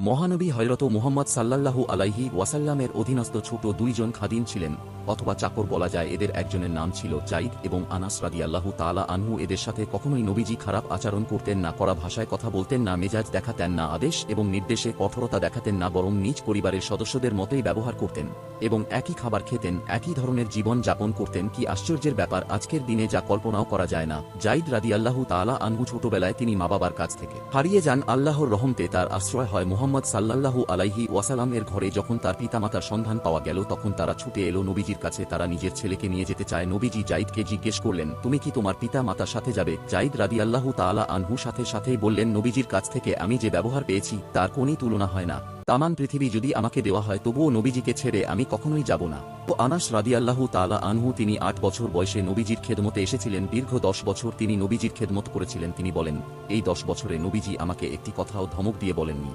মহানবী হযরত মুহাম্মদ সাল্লাল্লাহু আলাইহি ওয়াসাল্লামের অধীনস্থ ছোট দুইজন খাদিম ছিলেন, অথবা চাকর বলা যায়। এদের একজনের নাম ছিল যায়েদ এবং আনাস রাদিয়াল্লাহু তাআলা আনহু। এদের সাথে কখনোই নবীজি খারাপ আচরণ করতেন না, কড়া ভাষায় কথা বলতেন না, মেজাজ দেখাতেন না, আদেশ এবং নির্দেশে কঠোরতা দেখাতেন না, বরং নিজ পরিবারের সদস্যদের মতোই ব্যবহার করতেন এবং একই খাবার খেতেন, একই ধরনের জীবন যাপন করতেন। কি আশ্চর্যের ব্যাপার, আজকের দিনে যা কল্পনাও করা যায় না। যায়েদ রাদিয়াল্লাহু তাআলা আনহু ছোটবেলায় তিনি মা বাবার কাছ থেকে হারিয়ে যান। আল্লাহর রহমতে তার আশ্রয় হয় মুহাম্মদ সাল্লাল্লাহু আলাইহি ওয়াসাল্লাম এর ঘরে। যখন তার পিতামাতার সন্ধান পাওয়া গেল তখন তারা ছুটে এলো নবীজির কাছে। তারা নিজের ছেলেকে নিয়ে যেতে চায়। নবীজি যায়েদকে জিজ্ঞেস করলেন, তুমি কি তোমার পিতা মাতার সাথে যাবে? যায়েদ রাদিয়াল্লাহু তাআলা আনহু সাথে সাথেই বললেন, নবীজির কাছ থেকে আমি যে ব্যবহার পেয়েছি তার কোনই তুলনা হয় না। তামান পৃথিবী যদি আমাকে দেওয়া হয় তবুও নবীজিকে ছেড়ে আমি কখনোই যাব না। তো আনাস রাদিয়াল্লাহু তাআলা আনহু তিনি 8 বছর বয়সে নবীজির খেদমতে এসেছিলেন। দীর্ঘ 10 বছর তিনি নবীজির খেদমত করেছিলেন। তিনি বলেন, এই 10 বছরে নবীজি আমাকে একটি কথাও ধমক দিয়ে বলেননি।